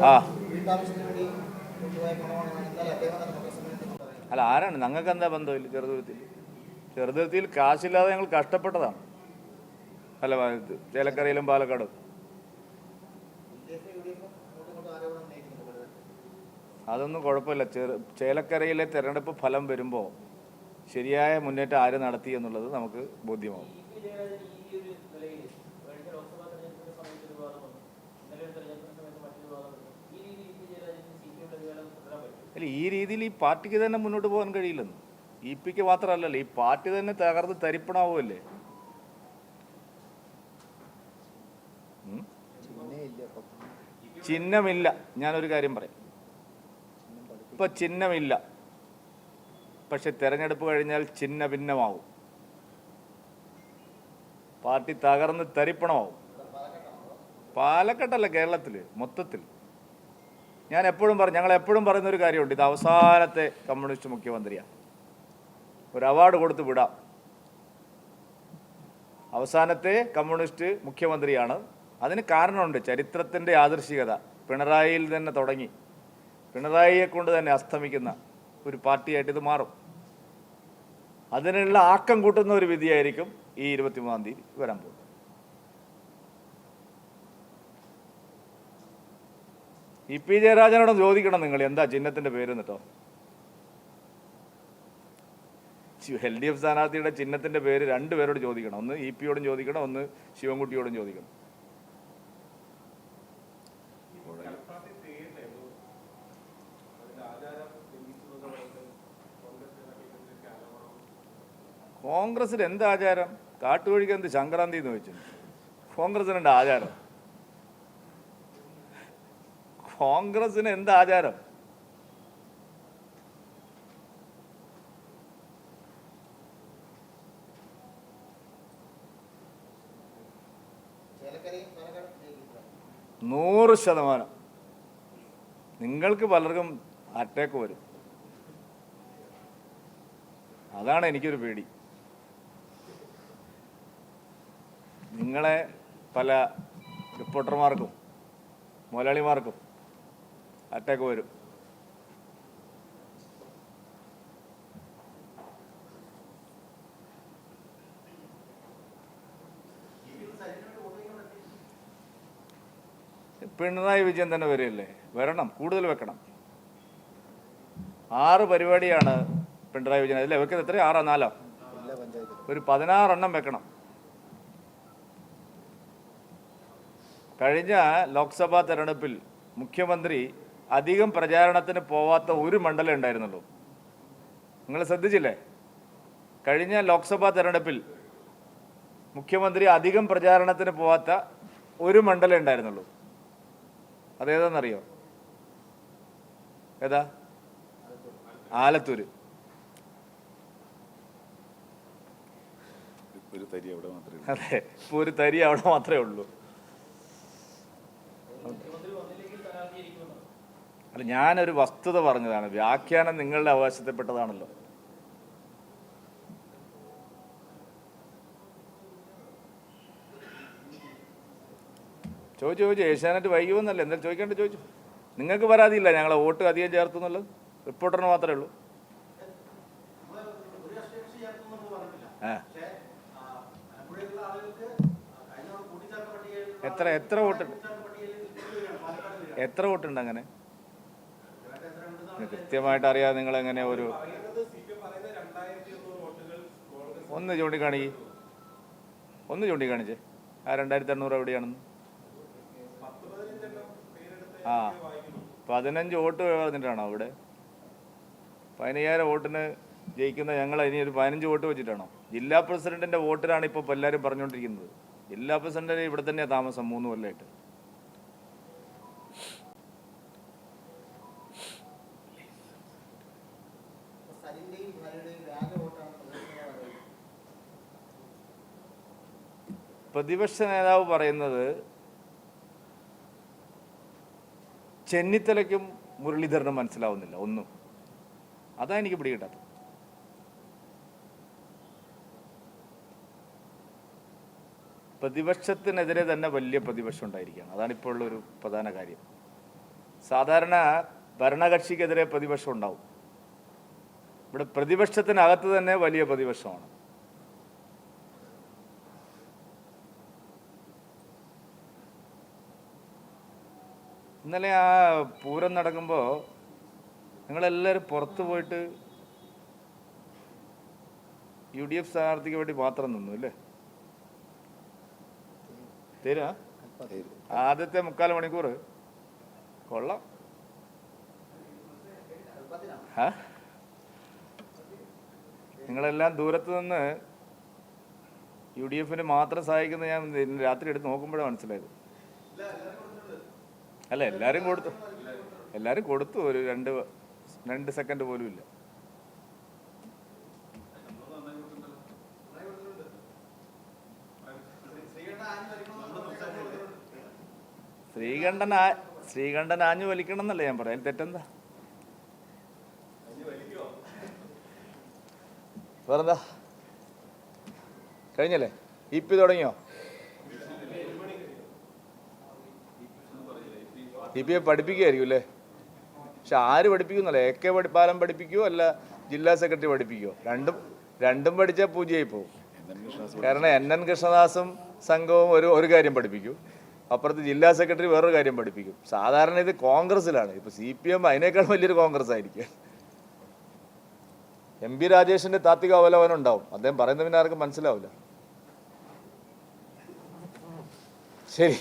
ആ അല്ല, ആരാണ്? ഞങ്ങൾക്ക് എന്താ ബന്ധമില്ല. ചെറുതുരുത്തിയിൽ കാശില്ലാതെ ഞങ്ങൾ കഷ്ടപ്പെട്ടതാണ്. അല്ല, ചേലക്കരയിലും പാലക്കാടും. അതൊന്നും കുഴപ്പമില്ല. ചേലക്കരയിലെ തെരഞ്ഞെടുപ്പ് ഫലം വരുമ്പോൾ ശരിയായ മുന്നേറ്റം ആര് നടത്തി എന്നുള്ളത് നമുക്ക് ബോധ്യമാവും. അല്ല, ഈ രീതിയിൽ ഈ പാർട്ടിക്ക് തന്നെ മുന്നോട്ട് പോകാൻ കഴിയില്ലെന്ന്. ഇപിക്ക് മാത്രമല്ലല്ലോ, ഈ പാർട്ടി തന്നെ തകർന്ന് തരിപ്പണാവുമല്ലേ. ചിഹ്നമില്ല. ഞാനൊരു കാര്യം പറയാം. ഇപ്പം ചിഹ്നമില്ല, പക്ഷെ തെരഞ്ഞെടുപ്പ് കഴിഞ്ഞാൽ ചിഹ്ന ഭിന്നമാവും. പാർട്ടി തകർന്ന് തരിപ്പണമാവും. പാലക്കാട്ടല്ല, കേരളത്തിൽ മൊത്തത്തിൽ. ഞങ്ങൾ എപ്പോഴും പറയുന്നൊരു കാര്യമുണ്ട്. ഇത് അവസാനത്തെ കമ്മ്യൂണിസ്റ്റ് മുഖ്യമന്ത്രിയാണ്. ഒരു അവാർഡ് കൊടുത്ത് വിടാം. അവസാനത്തെ കമ്മ്യൂണിസ്റ്റ് മുഖ്യമന്ത്രിയാണ്. അതിന് കാരണമുണ്ട്. ചരിത്രത്തിൻ്റെ യാദൃശ്ചികത. പിണറായിയിൽ തന്നെ തുടങ്ങി പിണറായിയെ കൊണ്ട് തന്നെ അസ്തമിക്കുന്ന ഒരു പാർട്ടിയായിട്ട് ഇത് മാറും. അതിനുള്ള ആക്കം കൂട്ടുന്ന ഒരു വിധിയായിരിക്കും ഈ 23-ാം തീയതി വരാൻ പോകുന്നത്. പി ജയരാജനോട് ചോദിക്കണം നിങ്ങൾ എന്താ ചിഹ്നത്തിൻ്റെ പേര് എന്നിട്ടോ. LDF സ്ഥാനാർത്ഥിയുടെ ചിഹ്നത്തിൻ്റെ പേര് രണ്ടുപേരോട് ചോദിക്കണം. ഒന്ന് പിയോടും ചോദിക്കണം, ഒന്ന് ശിവൻകുട്ടിയോടും ചോദിക്കണം. കോൺഗ്രസിന് എന്ത് ആചാരം? കാട്ടുവഴിക്ക് എന്ത് സംക്രാന്തി എന്ന് വെച്ചു? കോൺഗ്രസിനുണ്ട് ആചാരം? കോൺഗ്രസിന് എന്ത് ആചാരം? നൂറ് ശതമാനം. നിങ്ങൾക്ക് പലർക്കും അറ്റാക്ക് വരും. അതാണ് എനിക്കൊരു പേടി. നിങ്ങളെ പല റിപ്പോർട്ടർമാർക്കും മുതലാളിമാർക്കും അറ്റാക്ക് വരും. പിണറായി വിജയൻ തന്നെ വരികയല്ലേ? വരണം, കൂടുതൽ വെക്കണം. 6 പരിപാടിയാണ് പിണറായി വിജയൻ. അതിലെ വെക്കുന്നത് എത്ര? 6 4 ഒരു 16 എണ്ണം വെക്കണം. കഴിഞ്ഞ ലോക്സഭാ തെരഞ്ഞെടുപ്പിൽ മുഖ്യമന്ത്രി അധികം പ്രചാരണത്തിന് പോവാത്ത ഒരു മണ്ഡലം ഉണ്ടായിരുന്നുള്ളൂ. നിങ്ങൾ ശ്രദ്ധിച്ചില്ലേ? കഴിഞ്ഞ ലോക്സഭാ തെരഞ്ഞെടുപ്പിൽ മുഖ്യമന്ത്രി അധികം പ്രചാരണത്തിന് പോവാത്ത ഒരു മണ്ഡലം ഉണ്ടായിരുന്നുള്ളൂ. അതേതാണെന്നറിയോ? ഏതാ? ആലത്തൂര്. അതെ, ഇപ്പോൾ ഒരു തരി അവിടെ മാത്രമേ ഉള്ളൂ. അല്ല, ഞാനൊരു വസ്തുത പറഞ്ഞതാണ്. വ്യാഖ്യാനം നിങ്ങളുടെ അവകാശത്തിൽപ്പെട്ടതാണല്ലോ. ചോദിച്ചു ഏഷ്യാനെറ്റ് വൈകുമെന്നല്ലേ? എന്തായാലും ചോദിക്കേണ്ട ചോദിച്ചു. നിങ്ങൾക്ക് പരാതിയില്ല ഞങ്ങളെ വോട്ട് അധികം ചേർത്തു എന്നുള്ളത്? റിപ്പോർട്ടറിന് മാത്രമേ ഉള്ളൂ. എത്ര വോട്ടുണ്ട്? എത്ര വോട്ടുണ്ട് അങ്ങനെ? കൃത്യമായിട്ട് അറിയാതെ നിങ്ങളെങ്ങനെ ഒരു ഒന്ന് ചൂണ്ടിക്കാണിച്ചേ. ആ 2800 എവിടെയാണെന്ന്? 15 വോട്ട് പറഞ്ഞിട്ടാണോ അവിടെ? 15000 വോട്ടിന് ജയിക്കുന്ന ഞങ്ങൾ ഇനി ഒരു 15 വോട്ട് വെച്ചിട്ടാണോ? ജില്ലാ പ്രസിഡന്റിൻ്റെ വോട്ടിനാണ് ഇപ്പോൾ എല്ലാവരും പറഞ്ഞുകൊണ്ടിരിക്കുന്നത്. ജില്ലാ പ്രസിഡന്റ് ഇവിടെ തന്നെയാണ് താമസം 3 കൊല്ലമായിട്ട്. പ്രതിപക്ഷ നേതാവ് പറയുന്നത് ചെന്നിത്തലയ്ക്കും മുരളീധരനും മനസ്സിലാവുന്നില്ല ഒന്നും. അതാ എനിക്ക് പിടികിട്ടാത്തത്. പ്രതിപക്ഷത്തിനെതിരെ തന്നെ വലിയ പ്രതിപക്ഷം ഉണ്ടായിരിക്കുകയാണ്. അതാണിപ്പോൾ ഉള്ളൊരു പ്രധാന കാര്യം. സാധാരണ ഭരണകക്ഷിക്കെതിരെ പ്രതിപക്ഷം ഉണ്ടാവും. ഇവിടെ പ്രതിപക്ഷത്തിനകത്ത് തന്നെ വലിയ പ്രതിപക്ഷമാണ്. ഇന്നലെ ആ പൂരം നടക്കുമ്പോൾ നിങ്ങളെല്ലാവരും പുറത്ത് പോയിട്ട് UDF സ്ഥാനാർത്ഥിക്ക് വേണ്ടി മാത്രം നിന്നു അല്ലേ? തരാ ആദ്യത്തെ 3/4 മണിക്കൂർ കൊള്ളാം. നിങ്ങളെല്ലാം ദൂരത്ത് നിന്ന് UDFന് മാത്രം സഹായിക്കുന്നത് ഞാൻ രാത്രി എടുത്ത് നോക്കുമ്പോഴാണ് മനസ്സിലായത്. അല്ല, എല്ലാവരും കൊടുത്തു. ഒരു 2 സെക്കൻഡ് പോലും ഇല്ല. ശ്രീകണ്ഠൻ ആഞ്ഞു വലിക്കണം എന്നല്ലേ ഞാൻ പറയാം. തെറ്റെന്താ? വേറെന്താ? കഴിഞ്ഞല്ലേ? EP തുടങ്ങിയോ? EP പഠിപ്പിക്കുകയായിരിക്കും അല്ലേ? പക്ഷെ ആര് പഠിപ്പിക്കുന്നല്ലേ? AK പാലം പഠിപ്പിക്കുമോ അല്ല ജില്ലാ സെക്രട്ടറി പഠിപ്പിക്കുമോ? രണ്ടും പഠിച്ചാൽ പൂജയായി പോകും. കാരണം NN കൃഷ്ണദാസും സംഘവും ഒരു കാര്യം പഠിപ്പിക്കും, അപ്പുറത്ത് ജില്ലാ സെക്രട്ടറി വേറൊരു കാര്യം പഠിപ്പിക്കും. സാധാരണ ഇത് കോൺഗ്രസ്സിലാണ്. ഇപ്പോൾ CPM അതിനേക്കാൾ വലിയൊരു കോൺഗ്രസ് ആയിരിക്കും. MP രാജേഷിൻ്റെ താത്വിക അവലോകനം ഉണ്ടാവും. അദ്ദേഹം പറയുന്ന പിന്നെ ആർക്കും മനസ്സിലാവില്ല. ശരി.